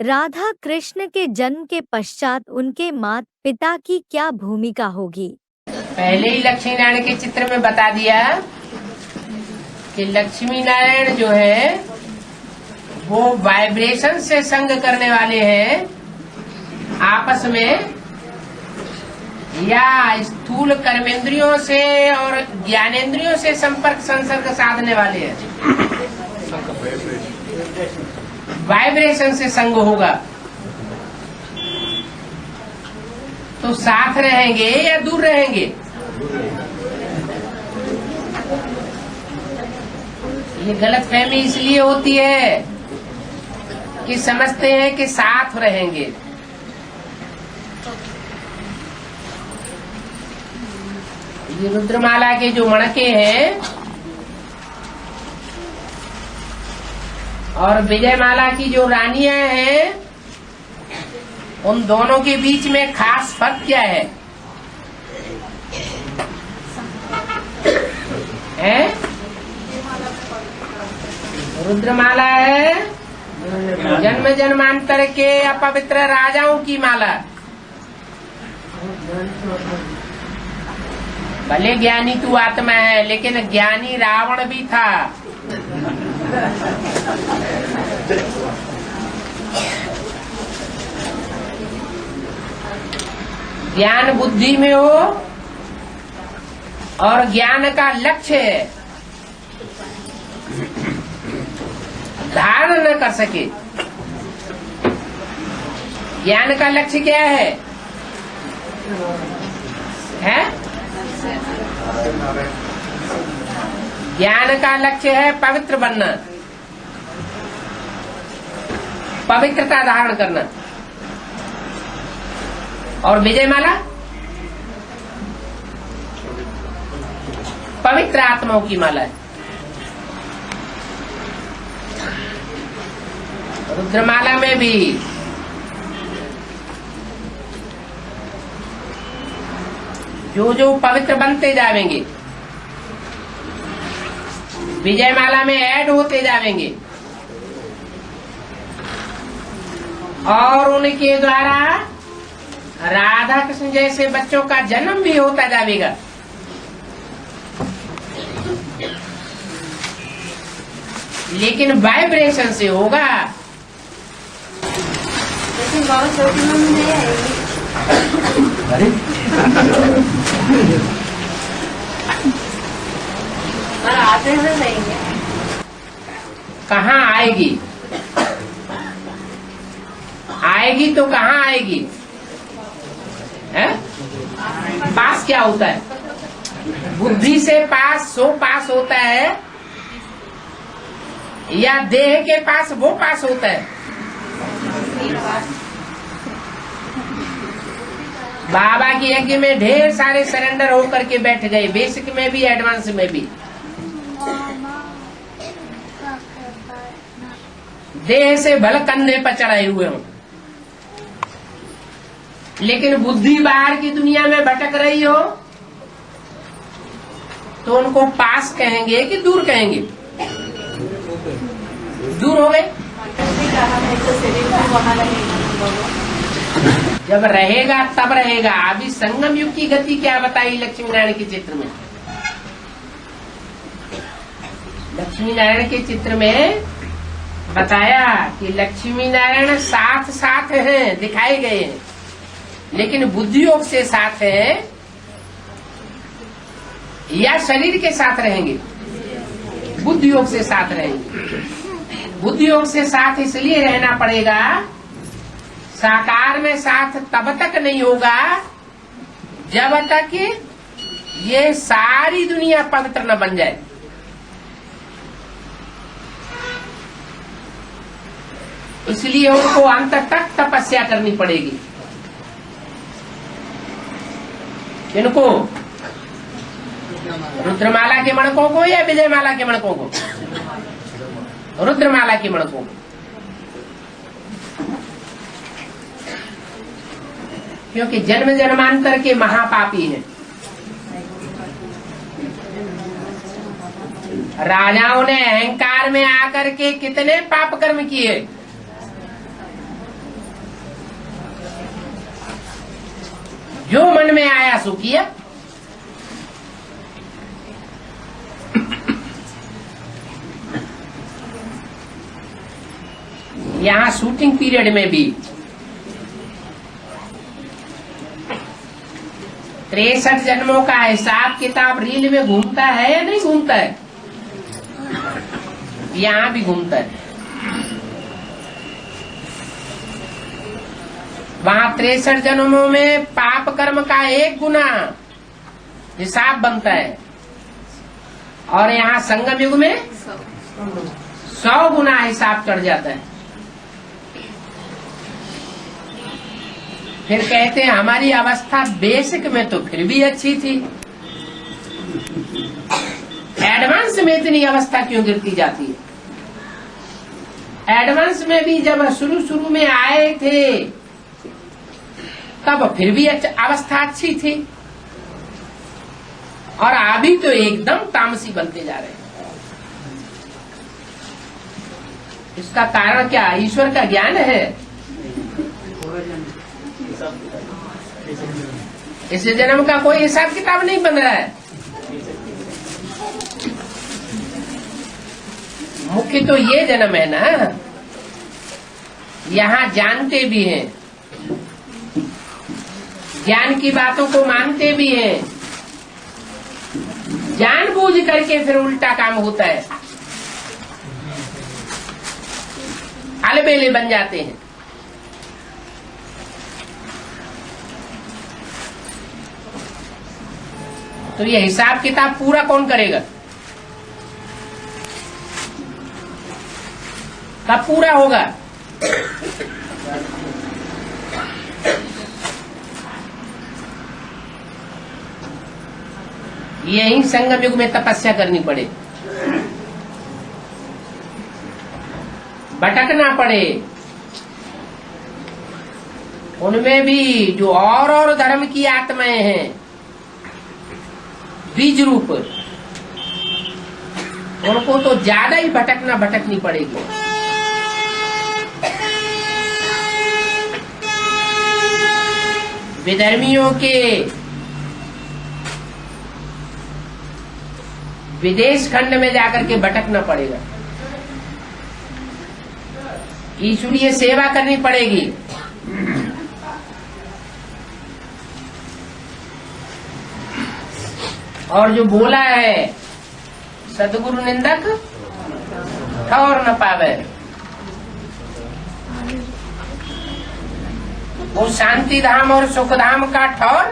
राधा कृष्ण के जन्म के पश्चात उनके माता पिता की क्या भूमिका होगी? पहले ही लक्ष्मी नारायण के चित्र में बता दिया कि लक्ष्मी नारायण जो है वो वाइब्रेशन से संग करने वाले हैं आपस में, या स्थूल कर्मेंद्रियों से और ज्ञानेंद्रियों से संपर्क संसर्ग साधने वाले हैं। वाइब्रेशन से संग होगा तो साथ रहेंगे या दूर रहेंगे? ये गलतफहमी इसलिए होती है कि समझते हैं कि साथ रहेंगे। ये रुद्रमाला के जो मणके हैं और विजयमाला की जो रानियां हैं, उन दोनों के बीच में खास फर्क क्या है? रुद्रमाला है जन्म जन्मांतर के अपवित्र राजाओं की माला। भले ज्ञानी तू आत्मा है, लेकिन ज्ञानी रावण भी था। ज्ञान बुद्धि में हो और ज्ञान का लक्ष्य धारण न कर सके। ज्ञान का लक्ष्य क्या है? ज्ञान का लक्ष्य है पवित्र बनना, पवित्रता धारण करना। और विजयमाला पवित्र आत्माओं की माला है। रुद्रमाला में भी जो जो पवित्र बनते जाएंगे, विजयमाला में ऐड होते जाएंगे और उनके द्वारा राधा कृष्ण जैसे बच्चों का जन्म भी होता जाएगा। लेकिन वाइब्रेशन से होगा। लेकिन बाबा छोटी मम्मी नहीं आएगी। अरे आते हुए रहेंगे। कहाँ आएगी? आएगी तो कहाँ आएगी? है? पास क्या होता है? बुद्धि से पास सो पास होता है या देह के पास वो पास होता है? बाबा की यज्ञ में ढेर सारे सरेंडर होकर के बैठ गए, बेसिक में भी एडवांस में भी। देह से भले कंधे पर चढ़ाए हुए हों, लेकिन बुद्धि बाहर की दुनिया में भटक रही हो तो उनको पास कहेंगे कि दूर कहेंगे? दूर हो गए। जब रहेगा तब रहेगा। अभी संगम युग की गति क्या बताई लक्ष्मी नारायण के चित्र में? लक्ष्मी नारायण के चित्र में बताया कि लक्ष्मी नारायण साथ साथ हैं, दिखाए गए हैं, लेकिन बुद्धि योग से साथ है या शरीर के साथ रहेंगे? बुद्धि योग से साथ रहेंगे। बुद्धि योग से साथ इसलिए रहना पड़ेगा, साकार में साथ तब तक नहीं होगा जब तक ये सारी दुनिया पवित्र न बन जाए। इसलिए उनको अंत तक तपस्या करनी पड़ेगी। इनको रुद्रमाला के मणकों को या विजयमाला के मणकों को? रुद्रमाला के मणकों को। क्योंकि जन्म जन्मांतर के महापापी हैं। राजाओं ने अहंकार में आकर के कितने पाप कर्म किए, मन में आया सो किया। यहाँ शूटिंग पीरियड में भी 63 जन्मों का हिसाब किताब रील में घूमता है या नहीं घूमता है? यहाँ भी घूमता है। वहां 63 जन्मों में पाप कर्म का 1 गुना हिसाब बनता है और यहाँ संगम युग में 100 गुना हिसाब चढ़ जाता है। फिर कहते हैं हमारी अवस्था बेसिक में तो फिर भी अच्छी थी, एडवांस में इतनी अवस्था क्यों गिरती जाती है? एडवांस में भी जब शुरू में आए थे तब फिर भी अवस्था अच्छी थी और अभी तो एकदम तामसी बनते जा रहे हैं। इसका कारण क्या? ईश्वर का ज्ञान है। इस जन्म का कोई हिसाब किताब नहीं बन रहा है। मुख्य तो ये जन्म है ना, यहाँ जानते भी हैं, ज्ञान की बातों को मानते भी हैं, जानबूझ करके फिर उल्टा काम होता है, अलबेले बन जाते हैं। तो ये हिसाब किताब पूरा कौन करेगा? कब पूरा होगा? यही संगम युग में तपस्या करनी पड़े, भटकना पड़े। उनमें भी जो और धर्म की आत्माएं हैं, बीज रूप, उनको तो ज्यादा ही भटकनी पड़ेगी। विधर्मियों के विदेश खंड में जाकर के भटकना पड़ेगा, ईश्वरीय सेवा करनी पड़ेगी। और जो बोला है सदगुरु निंदक ठौर न पावे, वो शांति धाम और सुख धाम का ठौर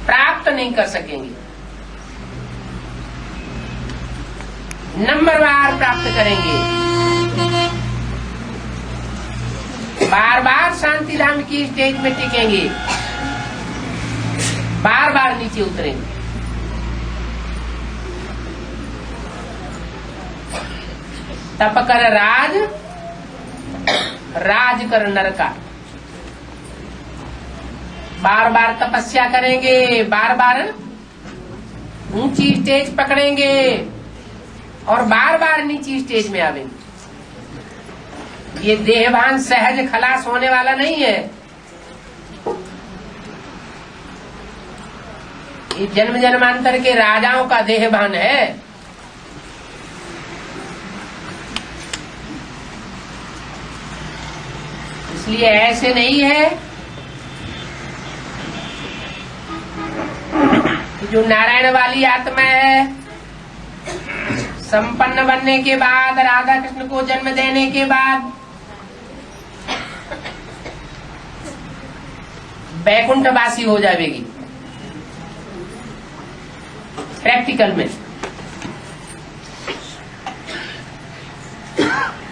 प्राप्त नहीं कर सकेंगे। नंबरवार प्राप्त करेंगे, बार बार शांति धाम की स्टेज में टिकेंगे, बार बार नीचे उतरेंगे। तप कर राज, राज कर नरका। बार बार तपस्या करेंगे, बार बार ऊंची स्टेज पकड़ेंगे और बार बार नीची स्टेज में आवेंगे। ये देहभान सहज खलास होने वाला नहीं है। ये जन्म जन्मांतर के राजाओं का देहभान है। इसलिए ऐसे नहीं है कि जो नारायण वाली आत्मा है, संपन्न बनने के बाद, राधा कृष्ण को जन्म देने के बाद बैकुंठवासी हो जाएगी। प्रैक्टिकल में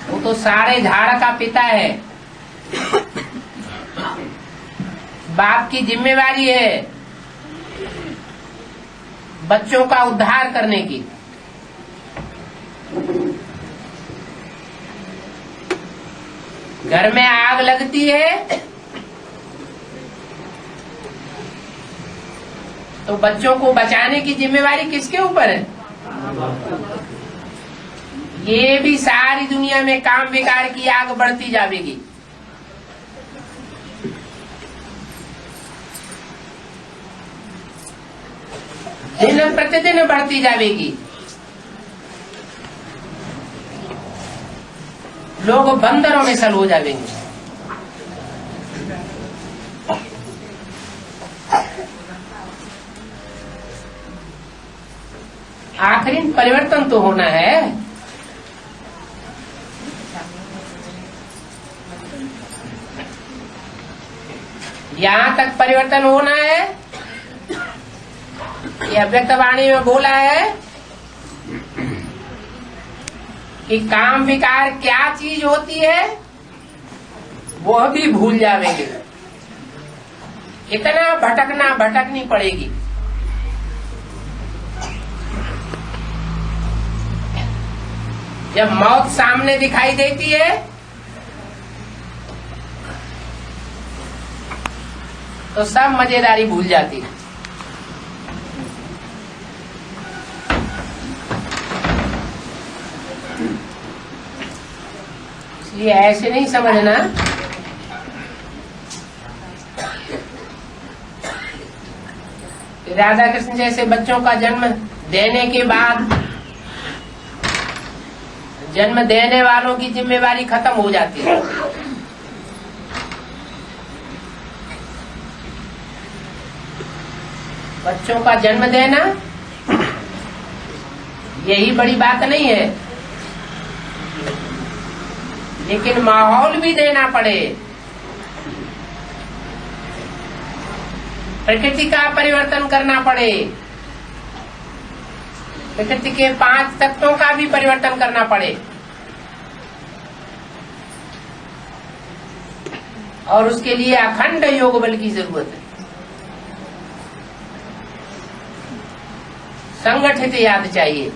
वो तो सारे झाड़ का पिता है। बाप की जिम्मेवारी है बच्चों का उद्धार करने की। घर में आग लगती है तो बच्चों को बचाने की जिम्मेवारी किसके ऊपर है? ये भी सारी दुनिया में काम विकार की आग बढ़ती जाएगी। दिन प्रतिदिन बढ़ती जाएगी। लोग बंदरों में सल हो जाएंगे। आखिरी परिवर्तन तो होना है। यहाँ तक परिवर्तन होना है। यह अव्यक्त वाणी में बोला है कि काम विकार क्या चीज होती है वो भी भूल जाएंगे। इतना भटकनी पड़ेगी। जब मौत सामने दिखाई देती है तो सब मजेदारी भूल जाती है। इसलिए ऐसे नहीं समझना राधा कृष्ण जैसे बच्चों का जन्म देने के बाद जन्म देने वालों की जिम्मेवारी खत्म हो जाती है। बच्चों का जन्म देना यही बड़ी बात नहीं है, लेकिन माहौल भी देना पड़े। प्रकृति का परिवर्तन करना पड़े। प्रकृति के 5 तत्वों का भी परिवर्तन करना पड़े और उसके लिए अखंड योग बल की जरूरत है। संगठित याद चाहिए।